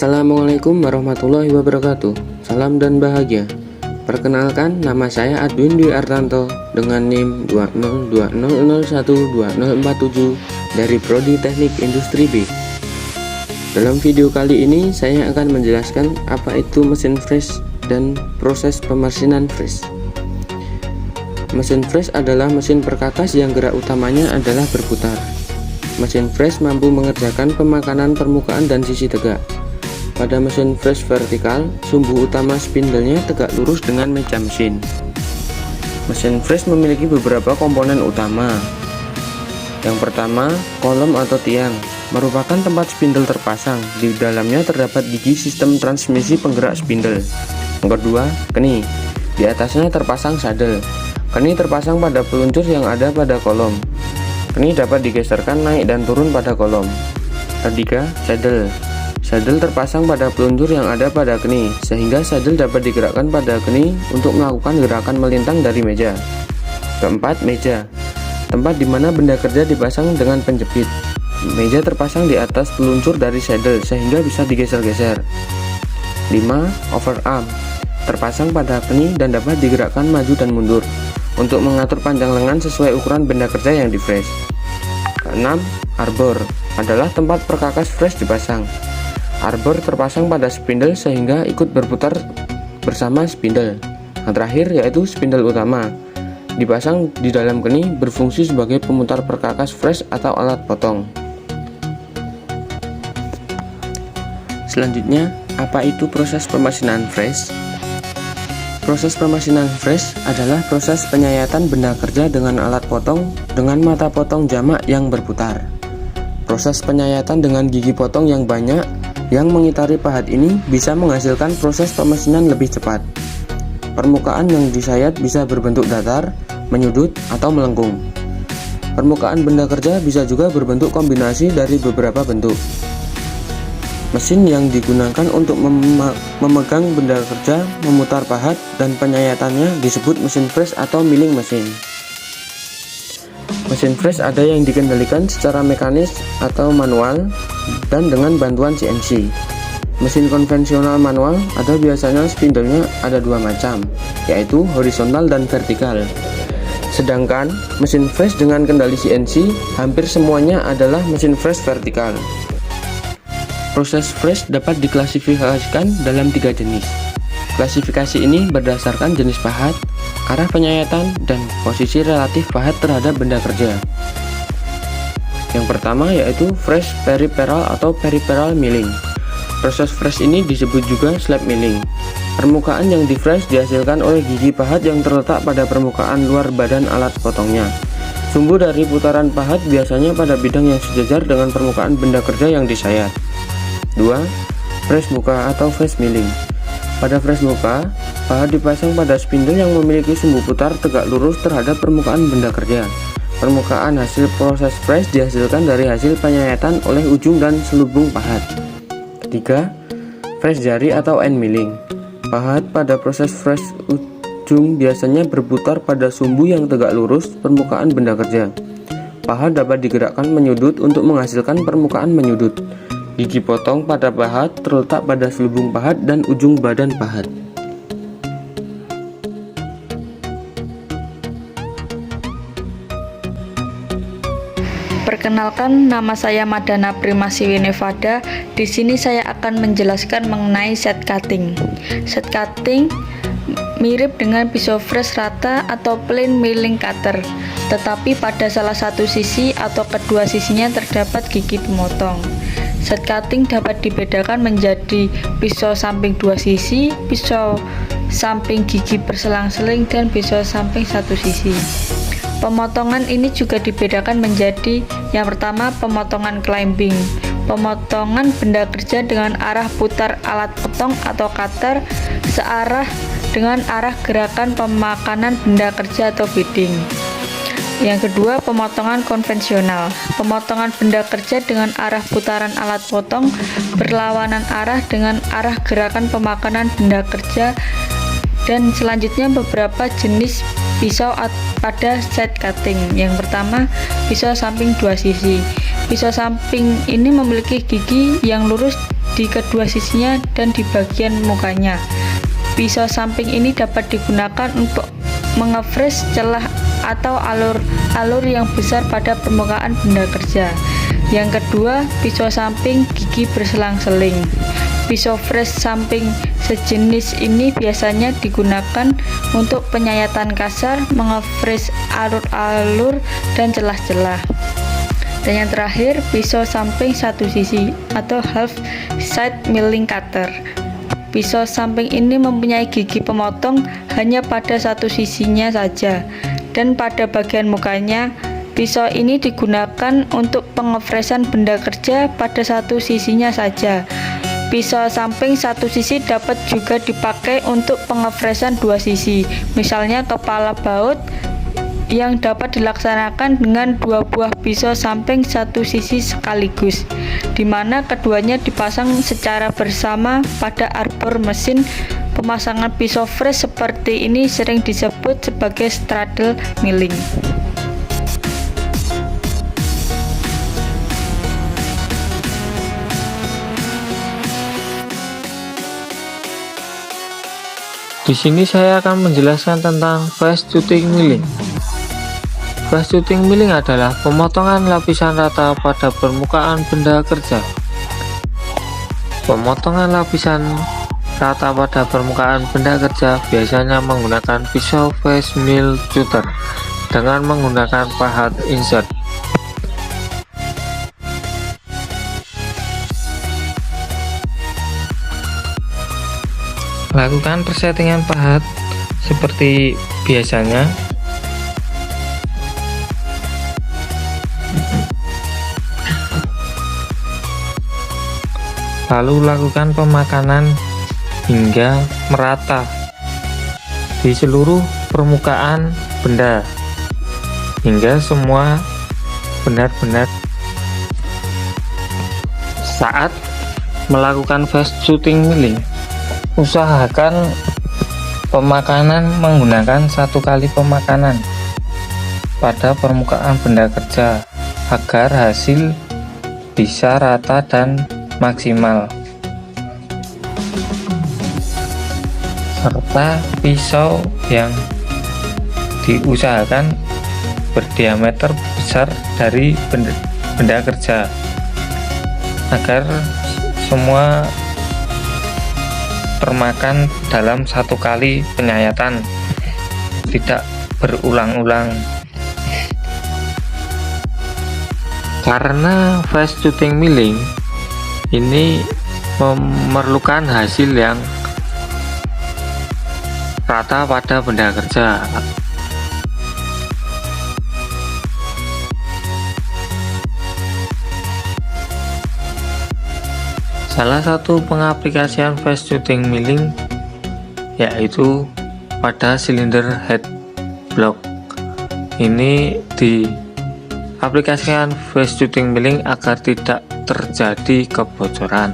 Assalamualaikum warahmatullahi wabarakatuh. Salam dan bahagia. Perkenalkan, nama saya Adwin Dwi Artanto dengan NIM 20200012047 dari Prodi Teknik Industri B. Dalam video kali ini saya akan menjelaskan apa itu mesin fresh dan proses pemasinan fresh. Mesin fresh adalah mesin perkakas yang gerak utamanya adalah berputar. Mesin fresh mampu mengerjakan pemakanan permukaan dan sisi tegak. Pada mesin fresh vertikal, sumbu utama spindlenya tegak lurus dengan meja mesin. Mesin fresh memiliki beberapa komponen utama. Yang pertama, kolom atau tiang, merupakan tempat spindle terpasang. Di dalamnya terdapat gigi sistem transmisi penggerak spindle. Yang kedua, keni. Di atasnya terpasang sadel. Keni terpasang pada peluncur yang ada pada kolom. Keni dapat digeserkan naik dan turun pada kolom. Ketiga, sadel. Sadel terpasang pada peluncur yang ada pada keni, sehingga sadel dapat digerakkan pada keni untuk melakukan gerakan melintang dari meja. Keempat, meja. Tempat di mana benda kerja dipasang dengan penjepit. Meja terpasang di atas peluncur dari sadel, sehingga bisa digeser-geser. 5. Overarm. Terpasang pada keni dan dapat digerakkan maju dan mundur untuk mengatur panjang lengan sesuai ukuran benda kerja yang di fresh. 6. Arbor adalah tempat perkakas fresh dipasang. Arbor terpasang pada spindle sehingga ikut berputar bersama spindle. Yang terakhir yaitu spindle utama, dipasang di dalam keni, berfungsi sebagai pemutar perkakas fresh atau alat potong. Selanjutnya, apa itu proses pemasinan fresh? Proses pemasinan fresh adalah proses penyayatan benda kerja dengan alat potong dengan mata potong jamak yang berputar. Proses penyayatan dengan gigi potong yang banyak yang mengitari pahat ini bisa menghasilkan proses pemasinan lebih cepat. Permukaan yang disayat bisa berbentuk datar, menyudut, atau melengkung. Permukaan benda kerja bisa juga berbentuk kombinasi dari beberapa bentuk. Mesin yang digunakan untuk memegang benda kerja, memutar pahat, dan penyayatannya disebut mesin fresh atau milling mesin. Mesin fresh ada yang dikendalikan secara mekanis atau manual dan dengan bantuan CNC. Mesin konvensional manual ada biasanya spindlenya ada dua macam, yaitu horizontal dan vertikal. Sedangkan mesin fresh dengan kendali CNC hampir semuanya adalah mesin fresh vertikal. Proses fresh dapat diklasifikasikan dalam 3 jenis. Klasifikasi ini berdasarkan jenis pahat, arah penyayatan, dan posisi relatif pahat terhadap benda kerja. Yang pertama yaitu fresh peripheral atau peripheral milling. Proses fresh ini disebut juga slab milling. Permukaan yang di fresh dihasilkan oleh gigi pahat yang terletak pada permukaan luar badan alat potongnya. Sumbu dari putaran pahat biasanya pada bidang yang sejajar dengan permukaan benda kerja yang disayat. 2. Fresh muka atau fresh milling. Pada fresh muka, pahat dipasang pada spindle yang memiliki sumbu putar tegak lurus terhadap permukaan benda kerja. Permukaan hasil proses fresh dihasilkan dari hasil penyayatan oleh ujung dan selubung pahat. 3. Fresh jari atau end milling. Pahat pada proses fresh ujung biasanya berputar pada sumbu yang tegak lurus permukaan benda kerja. Pahat dapat digerakkan menyudut untuk menghasilkan permukaan menyudut. Gigi potong pada pahat terletak pada selubung pahat dan ujung badan pahat. Perkenalkan, nama saya Madana Primasiwi Nevada. Di sini saya akan menjelaskan mengenai set cutting. Set cutting mirip dengan pisau fresh rata atau plain milling cutter, tetapi pada salah satu sisi atau kedua sisinya terdapat gigi pemotong. Set cutting dapat dibedakan menjadi pisau samping 2 sisi, pisau samping gigi berselang-seling, dan pisau samping 1 sisi. Pemotongan ini juga dibedakan menjadi yang pertama pemotongan climbing, pemotongan benda kerja dengan arah putar alat potong atau cutter searah dengan arah gerakan pemakanan benda kerja atau bedding. Yang kedua, pemotongan konvensional, pemotongan benda kerja dengan arah putaran alat potong berlawanan arah dengan arah gerakan pemakanan benda kerja. Dan selanjutnya beberapa jenis pisau pada set cutting. Yang pertama, pisau samping 2 sisi. Pisau samping ini memiliki gigi yang lurus di kedua sisinya dan di bagian mukanya. Pisau samping ini dapat digunakan untuk mengefresh celah atau alur-alur yang besar pada permukaan benda kerja. Yang kedua, pisau samping gigi berselang-seling. Pisau fresh samping sejenis ini biasanya digunakan untuk penyayatan kasar, mengefresh alur-alur dan celah-celah. Dan yang terakhir, pisau samping satu sisi atau half side milling cutter. Pisau samping ini mempunyai gigi pemotong hanya pada satu sisinya saja, dan pada bagian mukanya pisau ini digunakan untuk pengefreshan benda kerja pada satu sisinya saja. Pisau samping satu sisi dapat juga dipakai untuk pengefreshan dua sisi, misalnya kepala baut yang dapat dilaksanakan dengan dua buah pisau samping satu sisi sekaligus, di mana keduanya dipasang secara bersama pada arbor mesin. Pemasangan pisau fresh seperti ini sering disebut sebagai straddle milling. Di sini saya akan menjelaskan tentang face cutting milling. Face cutting milling adalah pemotongan lapisan rata pada permukaan benda kerja. Pemotongan lapisan rata pada permukaan benda kerja biasanya menggunakan pisau face mill cutter dengan menggunakan pahat insert. Lakukan persettingan pahat seperti biasanya. Lalu lakukan pemakanan hingga merata di seluruh permukaan benda hingga semua benar-benar. Saat melakukan face cutting milling, usahakan pemakanan menggunakan satu kali pemakanan pada permukaan benda kerja agar hasil bisa rata dan maksimal, serta pisau yang diusahakan berdiameter besar dari benda kerja agar semua termakan dalam satu kali penyayatan, tidak berulang-ulang. Karena face cutting milling ini memerlukan hasil yang rata pada benda kerja. Salah satu pengaplikasian face cutting milling yaitu pada silinder head block. Ini diaplikasikan face cutting milling agar tidak terjadi kebocoran.